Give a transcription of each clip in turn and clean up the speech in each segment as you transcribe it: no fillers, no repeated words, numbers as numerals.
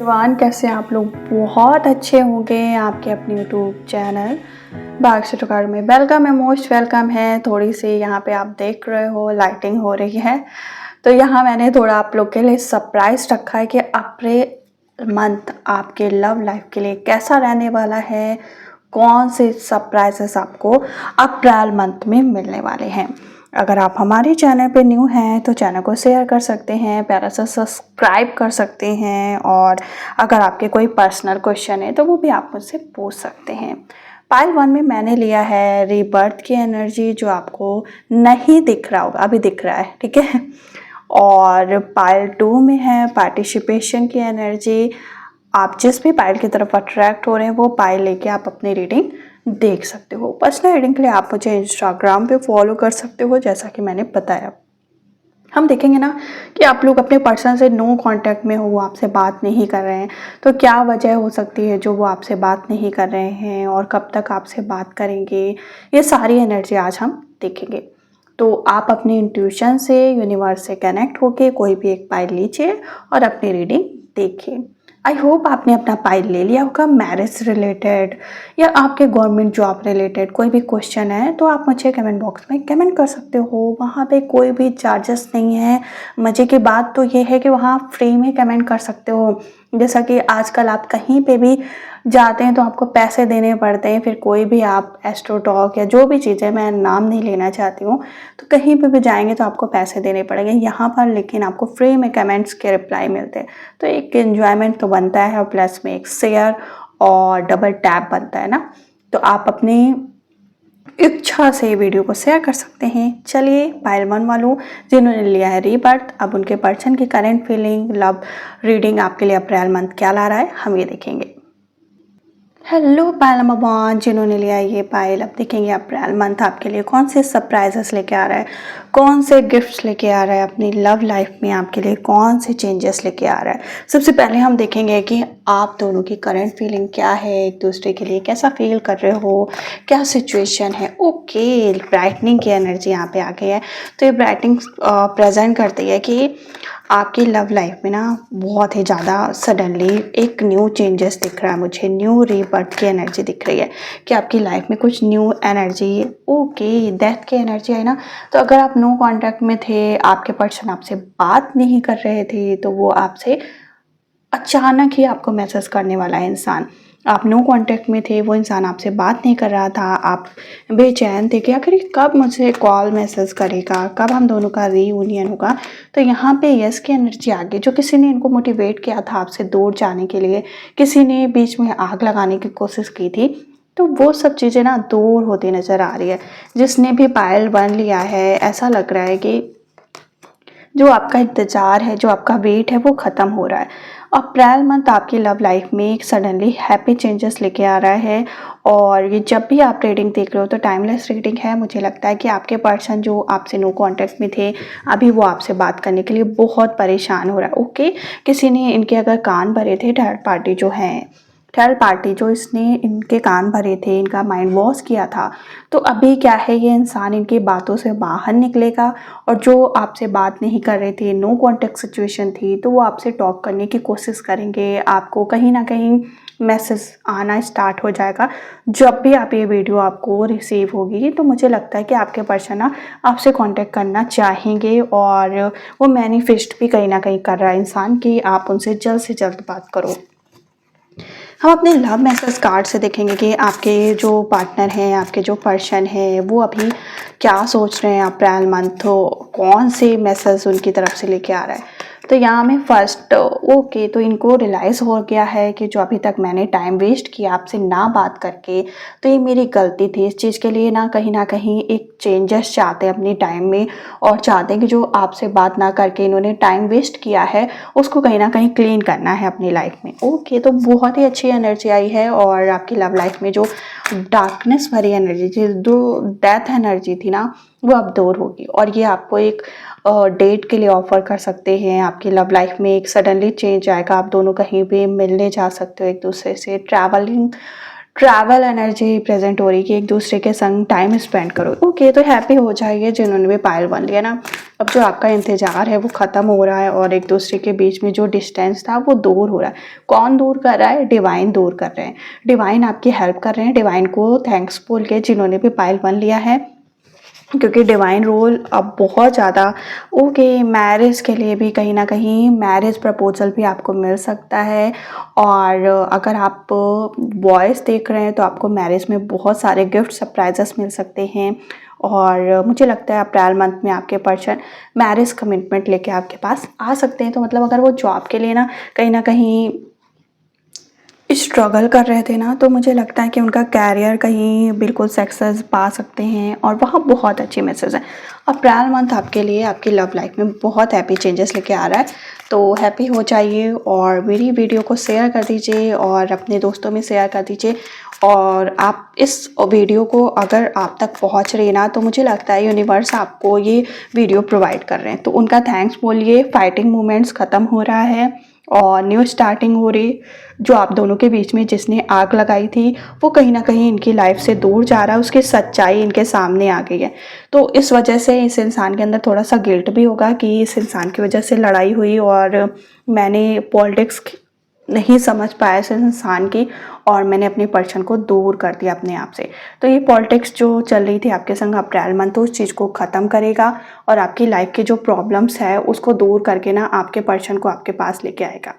Everyone, कैसे हैं आप लोग। बहुत अच्छे होंगे। आपके अपने यूट्यूब चैनल बाक्स कार्ड में वेलकम है, मोस्ट वेलकम है। थोड़ी सी यहाँ पे आप देख रहे हो लाइटिंग हो रही है, तो यहाँ मैंने थोड़ा आप लोग के लिए सरप्राइज रखा है कि अप्रैल मंथ आपके लव लाइफ के लिए कैसा रहने वाला है, कौन से सरप्राइजेस आपको अप्रैल मंथ में मिलने वाले हैं। अगर आप हमारे चैनल पे न्यू हैं तो चैनल को शेयर कर सकते हैं, प्यारा सा सब्सक्राइब कर सकते हैं, और अगर आपके कोई पर्सनल क्वेश्चन है तो वो भी आप मुझसे पूछ सकते हैं। पाइल 1 में मैंने लिया है रीबर्थ की एनर्जी, जो आपको नहीं दिख रहा होगा, अभी दिख रहा है, ठीक है। और पाइल 2 में है पार्टिसिपेशन की एनर्जी। आप जिस भी पाइल की तरफ अट्रैक्ट हो रहे हैं वो पाइल लेके आप अपनी रीडिंग देख सकते हो। पर्सनल रीडिंग के लिए आप मुझे इंस्टाग्राम पे फॉलो कर सकते हो, जैसा कि मैंने बताया। हम देखेंगे ना कि आप लोग अपने पर्सन से नो कांटेक्ट में हो, वो आपसे बात नहीं कर रहे हैं, तो क्या वजह हो सकती है जो वो आपसे बात नहीं कर रहे हैं, और कब तक आपसे बात करेंगे, ये सारी एनर्जी आज हम देखेंगे। तो आप अपने इंट्यूशन से, यूनिवर्स से कनेक्ट होके कोई भी एक पाइल लीजिए और अपनी रीडिंग देखिए। आई होप आपने अपना पाइल ले लिया होगा। मैरिज रिलेटेड या आपके गवर्नमेंट जॉब रिलेटेड कोई भी क्वेश्चन है तो आप मुझे कमेंट बॉक्स में कमेंट कर सकते हो। वहाँ पे कोई भी चार्जेस नहीं है। मज़े की बात तो ये है कि वहाँ फ्री में कमेंट कर सकते हो। जैसा कि आजकल आप कहीं पे भी जाते हैं तो आपको पैसे देने पड़ते हैं। फिर कोई भी आप एस्ट्रो टॉक या जो भी चीज़ है, मैं नाम नहीं लेना चाहती हूँ, तो कहीं पे भी जाएंगे तो आपको पैसे देने पड़ेंगे। यहाँ पर लेकिन आपको फ्री में कमेंट्स के रिप्लाई मिलते हैं, तो एक एन्जॉयमेंट तो बनता है, और प्लस में एक शेयर और डबल टैप बनता है ना। तो आप अपनी इच्छा से वीडियो को शेयर कर सकते हैं। चलिए, पाइल 1 वालों जिन्होंने लिया है रीबर्थ, अब उनके पर्सन की करंट फीलिंग, लव रीडिंग आपके लिए अप्रैल मंथ क्या ला रहा है, हम ये देखेंगे। हेलो पाइल नंबर 1 जिन्होंने लिया ये पाइल, अब देखेंगे अप्रैल मंथ आपके लिए कौन से सरप्राइजेस लेके आ रहा है, कौन से गिफ्ट्स लेके आ रहा है, अपनी लव लाइफ में आपके लिए कौन से चेंजेस लेके आ रहा है। सबसे पहले हम देखेंगे कि आप दोनों की करंट फीलिंग क्या है, एक दूसरे के लिए कैसा फील कर रहे हो, क्या सिचुएशन है। ओके, ब्राइटनिंग की एनर्जी यहाँ पे आ गई है, तो ये ब्राइटनिंग प्रेजेंट करती है कि आपकी लव लाइफ में ना बहुत ही ज़्यादा सडनली एक न्यू चेंजेस दिख रहा है मुझे। न्यू रीबर्थ की एनर्जी दिख रही है कि आपकी लाइफ में कुछ न्यू एनर्जी। ओके, डेथ की एनर्जी है ना, तो अगर आप नो कांटेक्ट में थे, आपके पर्सन आपसे बात नहीं कर रहे थे, तो वो आपसे अचानक ही आपको मैसेज करने वाला है इंसान। आप नो कांटेक्ट में थे, वो इंसान आपसे बात नहीं कर रहा था, आप बेचैन थे कि आखिर कब मुझे कॉल मैसेज करेगा, कब हम दोनों का रीयूनियन होगा। तो यहाँ पे यस की एनर्जी आ गई। जो किसी ने इनको मोटिवेट किया था आपसे दूर जाने के लिए, किसी ने बीच में आग लगाने की कोशिश की थी, तो वो सब चीज़ें ना दूर होती नज़र आ रही है। जिसने भी पायल 1 लिया है, ऐसा लग रहा है कि जो आपका इंतज़ार है, जो आपका वेट है, वो ख़त्म हो रहा है। अप्रैल मंथ आपकी लव लाइफ में एक सडनली हैप्पी चेंजेस लेके आ रहा है। और ये जब भी आप रीडिंग देख रहे हो तो टाइमलेस रीडिंग है। मुझे लगता है कि आपके पर्सन जो आपसे नो कांटेक्ट में थे, अभी वो आपसे बात करने के लिए बहुत परेशान हो रहा है। ओके, किसी ने इनके अगर कान भरे थे, थर्ड पार्टी जो है, थर्ड पार्टी जो इसने इनके कान भरे थे, इनका माइंड वॉश किया था, तो अभी क्या है, ये इंसान इनकी बातों से बाहर निकलेगा। और जो आपसे बात नहीं कर रहे थे, नो कांटेक्ट सिचुएशन थी, तो वो आपसे टॉक करने की कोशिश करेंगे। आपको कहीं ना कहीं मैसेज आना स्टार्ट हो जाएगा। जब भी आप ये वीडियो आपको रिसीव होगी तो मुझे लगता है कि आपके पर्सन ना आपसे कांटेक्ट करना चाहेंगे, और वो मैनिफेस्ट भी कहीं ना कहीं कर रहा है इंसान कि आप उनसे जल्द से जल्द बात करो। हम अपने लव मैसेज कार्ड से देखेंगे कि आपके जो पार्टनर हैं, आपके जो पर्सन है, वो अभी क्या सोच रहे हैं अप्रैल मंथ, कौन से मैसेज उनकी तरफ से लेके आ रहा है। तो यहाँ में फर्स्ट, ओके, तो इनको रियलाइज़ हो गया है कि जो अभी तक मैंने टाइम वेस्ट किया आपसे ना बात करके, तो ये मेरी गलती थी। इस चीज़ के लिए ना कहीं एक चेंजेस चाहते हैं अपनी टाइम में, और चाहते हैं कि जो आपसे बात ना करके इन्होंने टाइम वेस्ट किया है उसको कहीं ना कहीं क्लीन करना है अपनी लाइफ में। ओके, तो बहुत ही अच्छी एनर्जी आई है। और आपकी लव लाइफ में जो डार्कनेस भरी एनर्जी थी, जो डेथ एनर्जी थी ना, वो अब दूर होगी। और ये आपको एक डेट के लिए ऑफर कर सकते हैं। आपकी लव लाइफ में एक सडनली चेंज आएगा, आप दोनों कहीं भी मिलने जा सकते हो, एक दूसरे से ट्रैवलिंग ट्रैवल एनर्जी प्रेजेंट हो रही कि एक दूसरे के संग टाइम स्पेंड करो। ओके, तो हैप्पी हो जाइए जिन्होंने भी पायल बन लिया ना। अब जो आपका इंतजार है वो ख़त्म हो रहा है और एक दूसरे के बीच में जो डिस्टेंस था वो दूर हो रहा है। कौन दूर कर रहा है? डिवाइन दूर कर रहे हैं। डिवाइन आपकी हेल्प कर रहे हैं। डिवाइन को थैंक्स बोल के जिन्होंने भी पायल बन लिया है, क्योंकि डिवाइन रोल अब बहुत ज़्यादा ओके। मैरिज के लिए भी कहीं ना कहीं मैरिज प्रपोजल भी आपको मिल सकता है। और अगर आप बॉयज़ देख रहे हैं तो आपको मैरिज में बहुत सारे गिफ्ट सरप्राइजेस मिल सकते हैं। और मुझे लगता है अप्रैल मंथ में आपके पर्सन मैरिज कमिटमेंट लेके आपके पास आ सकते हैं। तो मतलब अगर वो जॉब के लिए ना कहीं स्ट्रगल कर रहे थे ना, तो मुझे लगता है कि उनका कैरियर कहीं बिल्कुल सक्सेस पा सकते हैं और वहाँ बहुत अच्छी मैसेज है। अप्रैल मंथ आपके लिए आपकी लव लाइफ में बहुत हैप्पी चेंजेस लेके आ रहा है। तो हैप्पी हो जाइए और मेरी वीडियो को शेयर कर दीजिए और अपने दोस्तों में शेयर कर दीजिए। और आप इस वीडियो को अगर आप तक पहुंच रही ना, तो मुझे लगता है यूनिवर्स आपको ये वीडियो प्रोवाइड कर रहे हैं, तो उनका थैंक्स बोलिए। फाइटिंग मोमेंट्स ख़त्म हो रहा है और न्यू स्टार्टिंग हो रही। जो आप दोनों के बीच में जिसने आग लगाई थी वो कहीं ना कहीं इनकी लाइफ से दूर जा रहा है, उसकी सच्चाई इनके सामने आ गई है। तो इस वजह से इस इंसान के अंदर थोड़ा सा गिल्ट भी होगा कि इस इंसान की वजह से लड़ाई हुई और मैंने पॉलिटिक्स नहीं समझ पाया इस इंसान की और मैंने अपने पर्सन को दूर कर दिया अपने आप से। तो ये पॉलिटिक्स जो चल रही थी आपके संग अप्रैल मंथ, तो उस चीज़ को ख़त्म करेगा और आपकी लाइफ की जो प्रॉब्लम्स है उसको दूर करके ना आपके पर्सन को आपके पास लेके आएगा।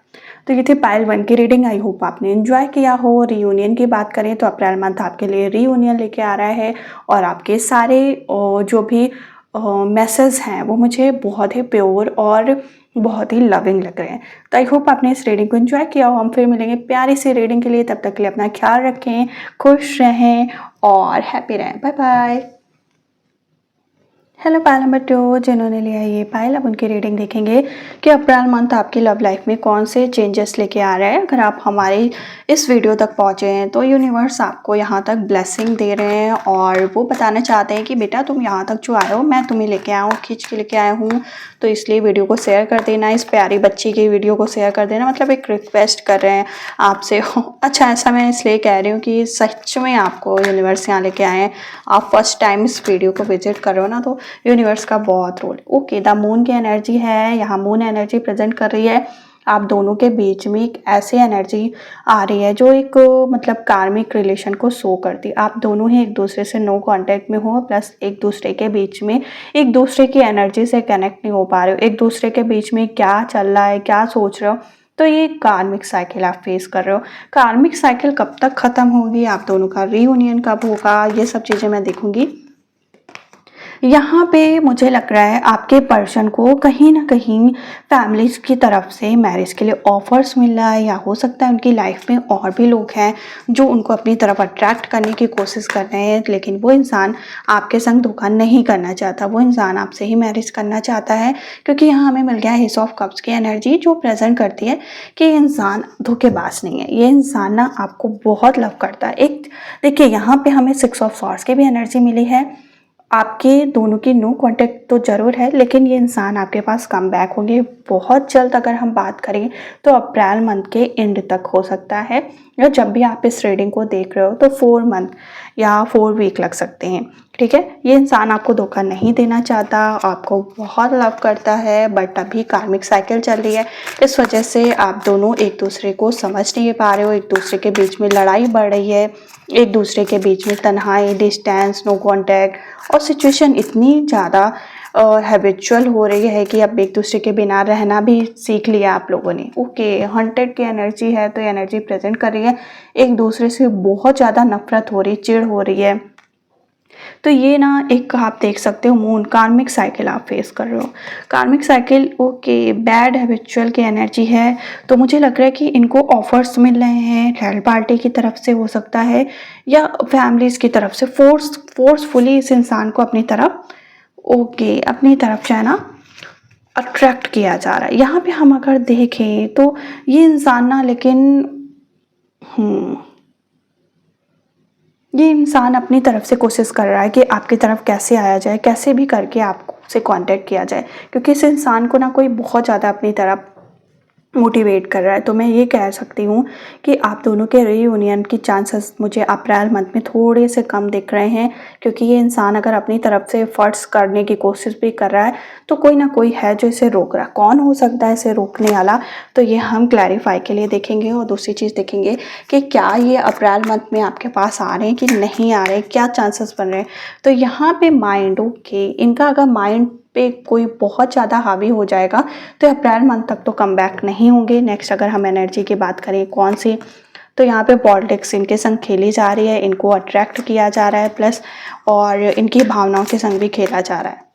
तो ये थी पायल 1 की रीडिंग। आई होप आपने एंजॉय किया हो। रियूनियन की बात करें तो अप्रैल मंथ आपके लिए रियूनियन लेके आ रहा है और आपके सारे जो भी मैसेज हैं वो मुझे बहुत ही प्योर और बहुत ही लविंग लग रहे हैं। तो आई होप आपने इस रीडिंग को एंजॉय किया हो। हम फिर मिलेंगे प्यारी सी रीडिंग के लिए। तब तक के लिए अपना ख्याल रखें, खुश रहें और हैप्पी रहें। Bye bye. Hello Payal number 2 जिन्होंने लिया ये पायल, अब उनकी रीडिंग देखेंगे कि अप्रैल मंथ आपकी लव लाइफ में कौन से चेंजेस लेके आ रहा है। अगर आप हमारी इस वीडियो तक पहुँचे हैं तो यूनिवर्स आपको यहाँ तक ब्लेसिंग दे रहे हैं और वो बताना चाहते हैं कि बेटा तुम यहाँ तक जो आए हो मैं तुम्हें लेके आया हूँ, खींच के लेके आया हूँ। तो इसलिए वीडियो को शेयर कर देना, इस प्यारी बच्ची की वीडियो को शेयर कर देना। मतलब एक रिक्वेस्ट कर रहे हैं आपसे। अच्छा, ऐसा मैं इसलिए कह रही हूँ कि सच में आपको यूनिवर्स यहाँ लेके आए हैं। आप फर्स्ट टाइम इस वीडियो को विजिट कर रहे हो ना, तो यूनिवर्स का बहुत रोल। ओके, द मून की एनर्जी है यहाँ। मून एनर्जी प्रेजेंट कर रही है आप दोनों के बीच में एक ऐसी एनर्जी आ रही है जो एक मतलब कार्मिक रिलेशन को शो करती है। आप दोनों ही एक दूसरे से नो कांटेक्ट में हो, प्लस एक दूसरे के बीच में एक दूसरे की एनर्जी से कनेक्ट नहीं हो पा रहे हो। एक दूसरे के बीच में क्या चल रहा है, क्या सोच रहे हो, तो ये कार्मिक साइकिल आप फेस कर रहे हो। कार्मिक साइकिल कब तक ख़त्म होगी, आप दोनों का रीयूनियन कब होगा, ये सब चीज़ें मैं देखूंगी। यहाँ पे मुझे लग रहा है आपके पर्सन को कहीं ना कहीं फैमिलीज की तरफ से मैरिज के लिए ऑफर्स मिल रहा है, या हो सकता है उनकी लाइफ में और भी लोग हैं जो उनको अपनी तरफ अट्रैक्ट करने की कोशिश कर रहे हैं, लेकिन वो इंसान आपके संग धोखा नहीं करना चाहता। वो इंसान आपसे ही मैरिज करना चाहता है, क्योंकि यहाँ हमें मिल गया है एस ऑफ कप्स की एनर्जी जो प्रेजेंट करती है कि ये इंसान धोखेबाज नहीं है। ये इंसान ना आपको बहुत लव करता है। एक देखिए यहाँ पे हमें 6 ऑफ सॉर्ड्स की भी एनर्जी मिली है। आपके दोनों की नो कांटेक्ट तो ज़रूर है, लेकिन ये इंसान आपके पास कम बैक होंगे बहुत जल्द। अगर हम बात करें तो अप्रैल मंथ के एंड तक हो सकता है, या जब भी आप इस रीडिंग को देख रहे हो तो 4 मंथ या 4 वीक लग सकते हैं। ठीक है, ये इंसान आपको धोखा नहीं देना चाहता, आपको बहुत लव करता है, बट अभी कार्मिक साइकिल चल रही है। इस वजह से आप दोनों एक दूसरे को समझ नहीं पा रहे हो, एक दूसरे के बीच में लड़ाई बढ़ रही है, एक दूसरे के बीच में तन्हाई, डिस्टेंस, नो कांटेक्ट और सिचुएशन इतनी ज़्यादा हैबिचुअल हो रही है कि अब एक दूसरे के बिना रहना भी सीख लिया आप लोगों ने। ओके, 100 की एनर्जी है, तो एनर्जी प्रेजेंट कर रही है एक दूसरे से बहुत ज़्यादा नफरत हो रही, चिढ़ हो रही है। तो ये ना एक आप देख सकते हो मून कार्मिक साइकिल आप फेस कर रहे हो। कार्मिक साइकिल ओके, बैड हैबिचुअल की एनर्जी है। तो मुझे लग रहा है कि इनको ऑफर्स मिल रहे हैं, थर्ड पार्टी की तरफ से हो सकता है या फैमिलीज की तरफ से फोर्सफुली इस इंसान को अपनी तरफ ओके अपनी तरफ जो है ना अट्रैक्ट किया जा रहा है। यहाँ पे हम अगर देखें तो ये इंसान ना, लेकिन ये इंसान अपनी तरफ से कोशिश कर रहा है कि आपकी तरफ कैसे आया जाए, कैसे भी करके आपसे कांटेक्ट किया जाए, क्योंकि इस इंसान को ना कोई बहुत ज़्यादा अपनी तरफ मोटिवेट कर रहा है। तो मैं ये कह सकती हूँ कि आप दोनों के रीयूनियन की चांसेस मुझे अप्रैल मंथ में थोड़े से कम दिख रहे हैं, क्योंकि ये इंसान अगर अपनी तरफ से एफर्ट्स करने की कोशिश भी कर रहा है तो कोई ना कोई है जो इसे रोक रहा है। कौन हो सकता है इसे रोकने वाला, तो ये हम क्लैरिफाई के लिए देखेंगे। और दूसरी चीज़ देखेंगे कि क्या ये अप्रैल मंथ में आपके पास आ रहे हैं कि नहीं आ रहे हैं, क्या चांसेस बन रहे हैं। तो यहाँ पे माइंड, ओके, इनका अगर माइंड पे कोई बहुत ज़्यादा हावी हो जाएगा तो अप्रैल मंथ तक तो कम बैक नहीं होंगे। नेक्स्ट अगर हम एनर्जी की बात करें कौन सी, तो यहाँ पे पॉलिटिक्स इनके संग खेली जा रही है, इनको अट्रैक्ट किया जा रहा है प्लस, और इनकी भावनाओं के संग भी खेला जा रहा है।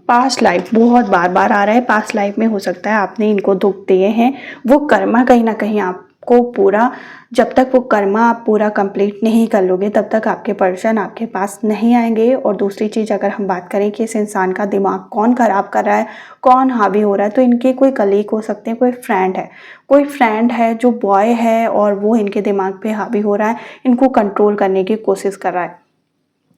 पास्ट लाइफ बहुत बार बार आ रहा है। पास्ट लाइफ में हो सकता है आपने इनको दुख दिए हैं, वो कर्मा कहीं ना कहीं आपको पूरा, जब तक वो कर्मा आप पूरा कंप्लीट नहीं कर लोगे तब तक आपके पर्सन आपके पास नहीं आएंगे। और दूसरी चीज़ अगर हम बात करें कि इस इंसान का दिमाग कौन खराब कर रहा है, कौन हावी हो रहा है, तो इनके कोई कलीग हो सकते हैं, कोई फ्रेंड है जो बॉय है और वो इनके दिमाग पे हावी हो रहा है, इनको कंट्रोल करने की कोशिश कर रहा है।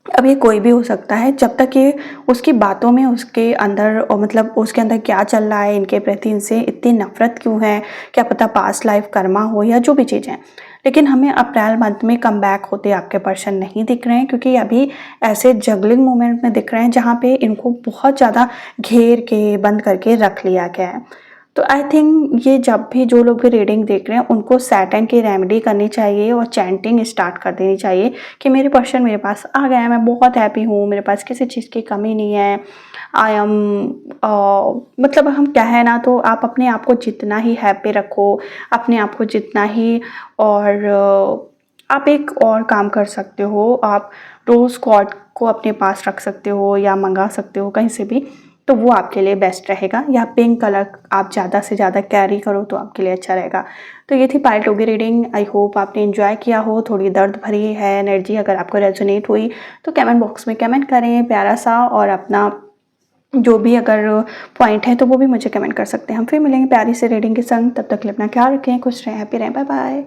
अब ये कोई भी हो सकता है, जब तक ये उसकी बातों में उसके अंदर, और मतलब उसके अंदर क्या चल रहा है, इनके प्रति इनसे इतनी नफरत क्यों है, क्या पता पास्ट लाइफ कर्मा हो या जो भी चीज़ें। लेकिन हमें अप्रैल मंथ में कम बैक होते आपके पर्सन नहीं दिख रहे हैं, क्योंकि अभी ऐसे जगलिंग मोमेंट में दिख रहे हैं जहाँ पे इनको बहुत ज़्यादा घेर के बंद करके रख लिया गया है। तो आई थिंक ये जब भी जो लोग भी रीडिंग देख रहे हैं उनको सैटर्न की रेमेडी करनी चाहिए और चैंटिंग स्टार्ट कर देनी चाहिए कि मेरे पर्सन मेरे पास आ गया है, मैं बहुत हैप्पी हूँ, मेरे पास किसी चीज़ की कमी नहीं है, आई एम, मतलब हम कहें ना तो आप अपने आप को जितना ही हैप्पी रखो, अपने आप को जितना ही, और आप एक और काम कर सकते हो, आप रोज़ गॉड को अपने पास रख सकते हो या मंगा सकते हो कहीं से भी, तो वो आपके लिए बेस्ट रहेगा। या पिंक कलर आप ज़्यादा से ज़्यादा कैरी करो तो आपके लिए अच्छा रहेगा। तो ये थी pile Togi reading. I hope आपने एंजॉय किया हो। थोड़ी दर्द भरी है एनर्जी, अगर आपको रेजोनेट हुई तो कमेंट बॉक्स में कमेंट करें प्यारा सा, और अपना जो भी अगर पॉइंट है तो वो भी मुझे कमेंट कर सकते हैं। हम फिर मिलेंगे प्यारी से रीडिंग के संग, तब तक के लिए अपना ख्याल रखें, खुश रहें, हैप्पी रहें, बाय बाय।